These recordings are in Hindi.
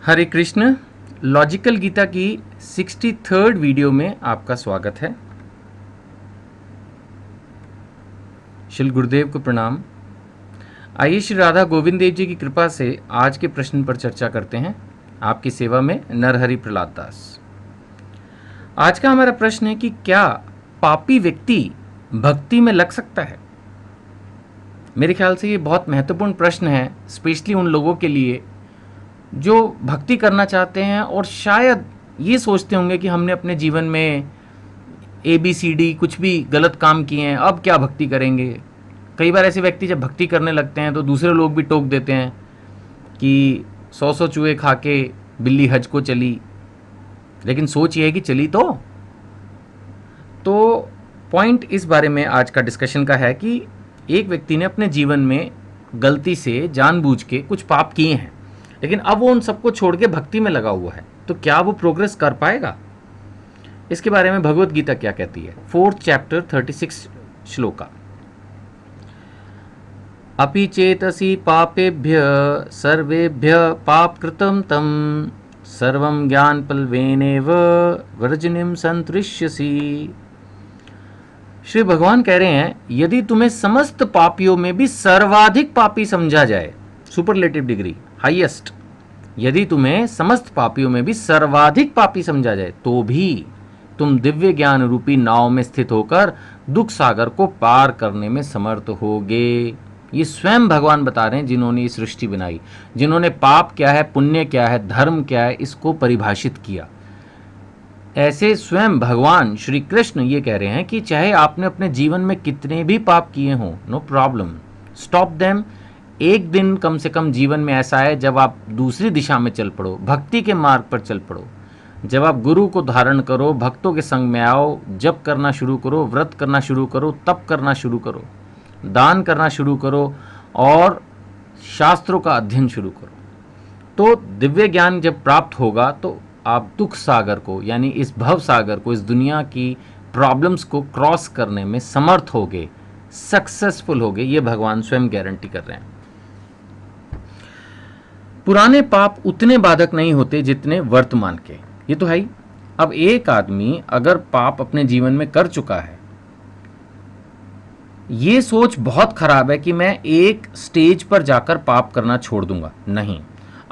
हरे कृष्ण। लॉजिकल गीता की 63rd वीडियो में आपका स्वागत है। श्री गुरुदेव को प्रणाम। आइए श्री राधा गोविंद देव जी की कृपा से आज के प्रश्न पर चर्चा करते हैं। आपकी सेवा में नरहरि प्रहलाद दास। आज का हमारा प्रश्न है कि क्या पापी व्यक्ति भक्ति में लग सकता है। मेरे ख्याल से ये बहुत महत्वपूर्ण प्रश्न है, स्पेशली उन लोगों के लिए जो भक्ति करना चाहते हैं और शायद ये सोचते होंगे कि हमने अपने जीवन में ABCD कुछ भी गलत काम किए हैं, अब क्या भक्ति करेंगे। कई बार ऐसे व्यक्ति जब भक्ति करने लगते हैं तो दूसरे लोग भी टोक देते हैं कि 100 चूहे खा के बिल्ली हज को चली, लेकिन सोच ये है कि चली तो पॉइंट इस बारे में आज का डिस्कशन का है कि एक व्यक्ति ने अपने जीवन में गलती से जानबूझ के कुछ पाप किए हैं, लेकिन अब वो उन सबको छोड़ के भक्ति में लगा हुआ है, तो क्या वो प्रोग्रेस कर पाएगा। इसके बारे में भगवत गीता क्या कहती है। 4th chapter 36 shloka. अपि चेतसि पापेभ्य सर्वेभ्य पाप कृतं तम सर्वं ज्ञानपल्वेनेव वर्जनिम संतरिष्यसि। श्री भगवान कह रहे हैं, यदि तुम्हें समस्त पापियों में भी सर्वाधिक पापी समझा जाए, सुपरलेटिव डिग्री हाईएस्ट, यदि तुम्हें समस्त पापियों में भी सर्वाधिक पापी समझा जाए तो भी तुम दिव्य ज्ञान रूपी नाव में स्थित होकर दुख सागर को पार करने में समर्थ होगे। ये स्वयं भगवान बता रहे हैं, जिन्होंने ये सृष्टि बनाई, जिन्होंने पाप क्या है, पुण्य क्या है, धर्म क्या है, इसको परिभाषित किया। ऐसे स्वयं भगवान श्री कृष्ण ये कह रहे हैं कि चाहे आपने अपने जीवन में कितने भी पाप किए हों, नो प्रॉब्लम, स्टॉप देम। एक दिन कम से कम जीवन में ऐसा है जब आप दूसरी दिशा में चल पड़ो, भक्ति के मार्ग पर चल पड़ो, जब आप गुरु को धारण करो, भक्तों के संग में आओ, जप करना शुरू करो, व्रत करना शुरू करो, तप करना शुरू करो, दान करना शुरू करो और शास्त्रों का अध्ययन शुरू करो, तो दिव्य ज्ञान जब प्राप्त होगा तो आप दुख सागर को, यानी इस भव सागर को, इस दुनिया की प्रॉब्लम्स को क्रॉस करने में समर्थ होगे, सक्सेसफुल होगे। ये भगवान स्वयं गारंटी कर रहे हैं। पुराने पाप उतने बाधक नहीं होते जितने वर्तमान के, ये तो है ही। अब एक आदमी अगर पाप अपने जीवन में कर चुका है, ये सोच बहुत खराब है कि मैं एक स्टेज पर जाकर पाप करना छोड़ दूंगा। नहीं,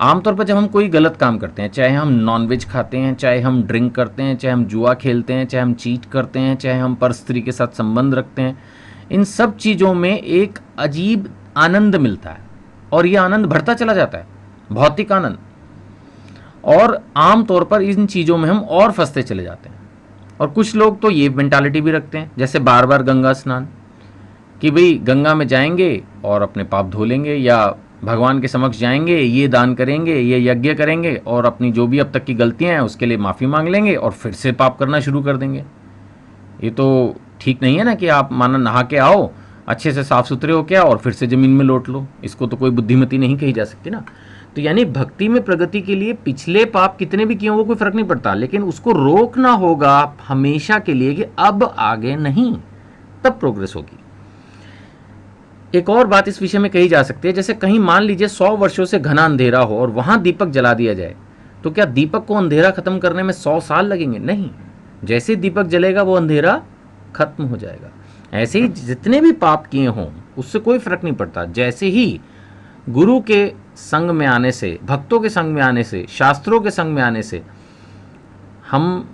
आमतौर पर जब हम कोई गलत काम करते हैं, चाहे हम नॉनवेज खाते हैं, चाहे हम ड्रिंक करते हैं, चाहे हम जुआ खेलते हैं, चाहे हम चीट करते हैं, चाहे हम पर स्त्री के साथ संबंध रखते हैं, इन सब चीज़ों में एक अजीब आनंद मिलता है और ये आनंद बढ़ता चला जाता है, भौतिक आनंद। और आम तौर पर इन चीज़ों में हम और फंसते चले जाते हैं। और कुछ लोग तो ये मेंटालिटी भी रखते हैं, जैसे बार बार गंगा स्नान, कि भाई गंगा में जाएंगे और अपने पाप धो लेंगे, या भगवान के समक्ष जाएंगे, ये दान करेंगे, ये यज्ञ करेंगे और अपनी जो भी अब तक की गलतियां हैं उसके लिए माफ़ी मांग लेंगे और फिर से पाप करना शुरू कर देंगे। ये तो ठीक नहीं है ना कि आप माना नहा के आओ, अच्छे से साफ सुथरे हो के आओ और फिर से ज़मीन में लौट लो। इसको तो कोई बुद्धिमती नहीं कही जा सकती ना। तो यानी भक्ति में प्रगति के लिए पिछले पाप कितने भी किए वो कोई फर्क नहीं पड़ता, लेकिन उसको रोकना होगा हमेशा के लिए कि अब आगे नहीं, तब प्रोग्रेस होगी। एक और बात इस विषय में कही जा सकती है, जैसे कहीं मान लीजिए 100 वर्षों से घना अंधेरा हो और वहां दीपक जला दिया जाए, तो क्या दीपक को अंधेरा खत्म करने में 100 साल लगेंगे? नहीं, जैसे दीपक जलेगा वो अंधेरा खत्म हो जाएगा। ऐसे ही जितने भी पाप किए हों उससे कोई फर्क नहीं पड़ता। जैसे ही गुरु के संग में आने से, भक्तों के संग में आने से, शास्त्रों के संग में आने से हम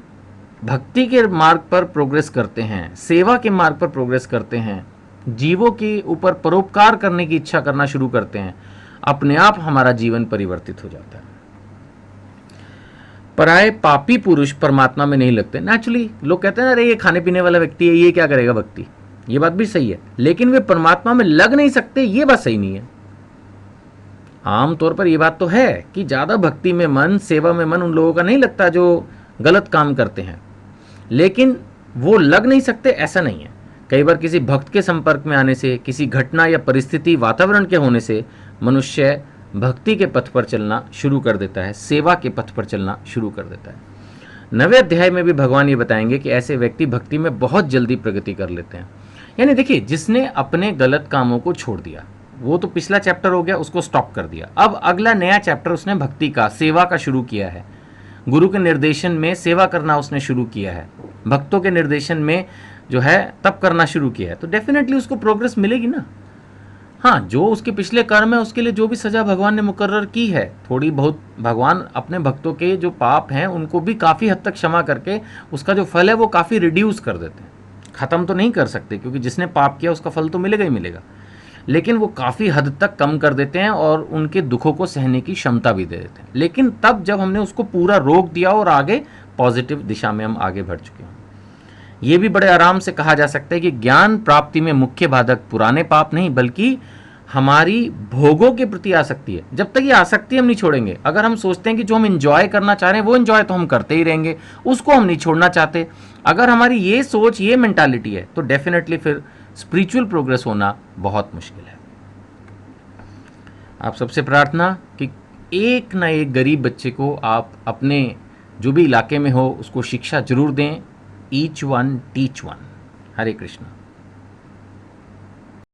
भक्ति के मार्ग पर प्रोग्रेस करते हैं, सेवा के मार्ग पर प्रोग्रेस करते हैं, जीवों के ऊपर परोपकार करने की इच्छा करना शुरू करते हैं, अपने आप हमारा जीवन परिवर्तित हो जाता है। पराये पापी पुरुष परमात्मा में नहीं लगते। नेचुरली लोग कहते हैं अरे ये खाने पीने वाला व्यक्ति है, ये क्या करेगा भक्ति। ये बात भी सही है, लेकिन वे परमात्मा में लग नहीं सकते, ये बात सही नहीं है। आमतौर पर यह बात तो है कि ज़्यादा भक्ति में मन, सेवा में मन उन लोगों का नहीं लगता जो गलत काम करते हैं, लेकिन वो लग नहीं सकते ऐसा नहीं है। कई बार किसी भक्त के संपर्क में आने से, किसी घटना या परिस्थिति, वातावरण के होने से मनुष्य भक्ति के पथ पर चलना शुरू कर देता है, सेवा के पथ पर चलना शुरू कर देता है। 9वें अध्याय में भी भगवान ये बताएंगे कि ऐसे व्यक्ति भक्ति में बहुत जल्दी प्रगति कर लेते हैं। यानी देखिए, जिसने अपने गलत कामों को छोड़ दिया, वो तो पिछला चैप्टर हो गया, उसको स्टॉप कर दिया। अब अगला नया चैप्टर उसने भक्ति का, सेवा का शुरू किया है। गुरु के निर्देशन में सेवा करना उसने शुरू किया है, भक्तों के निर्देशन में जो है तप करना शुरू किया है, तो डेफिनेटली उसको प्रोग्रेस मिलेगी ना। हाँ, जो उसके पिछले कर्म है उसके लिए जो भी सज़ा भगवान ने मुकर्रर की है, थोड़ी बहुत भगवान अपने भक्तों के जो पाप हैं उनको भी काफ़ी हद तक क्षमा करके उसका जो फल है वो काफ़ी रिड्यूस कर देते हैं। ख़त्म तो नहीं कर सकते, क्योंकि जिसने पाप किया उसका फल तो मिलेगा ही मिलेगा, लेकिन वो काफ़ी हद तक कम कर देते हैं और उनके दुखों को सहने की क्षमता भी दे देते हैं। लेकिन तब जब हमने उसको पूरा रोक दिया और आगे पॉजिटिव दिशा में हम आगे बढ़ चुके हैं। ये भी बड़े आराम से कहा जा सकता है कि ज्ञान प्राप्ति में मुख्य बाधक पुराने पाप नहीं, बल्कि हमारी भोगों के प्रति आसक्ति है। जब तक ये आसक्ति हम नहीं छोड़ेंगे, अगर हम सोचते हैं कि जो हम इंजॉय करना चाह रहे हैं वो इंजॉय तो हम करते ही रहेंगे, उसको हम नहीं छोड़ना चाहते, अगर हमारी ये सोच, ये मेंटालिटी है, तो डेफिनेटली फिर स्पिरिचुअल प्रोग्रेस होना बहुत मुश्किल है। आप सबसे प्रार्थना कि एक ना एक गरीब बच्चे को आप अपने जो भी इलाके में हो उसको शिक्षा जरूर दें। Each one teach one. Hare Krishna.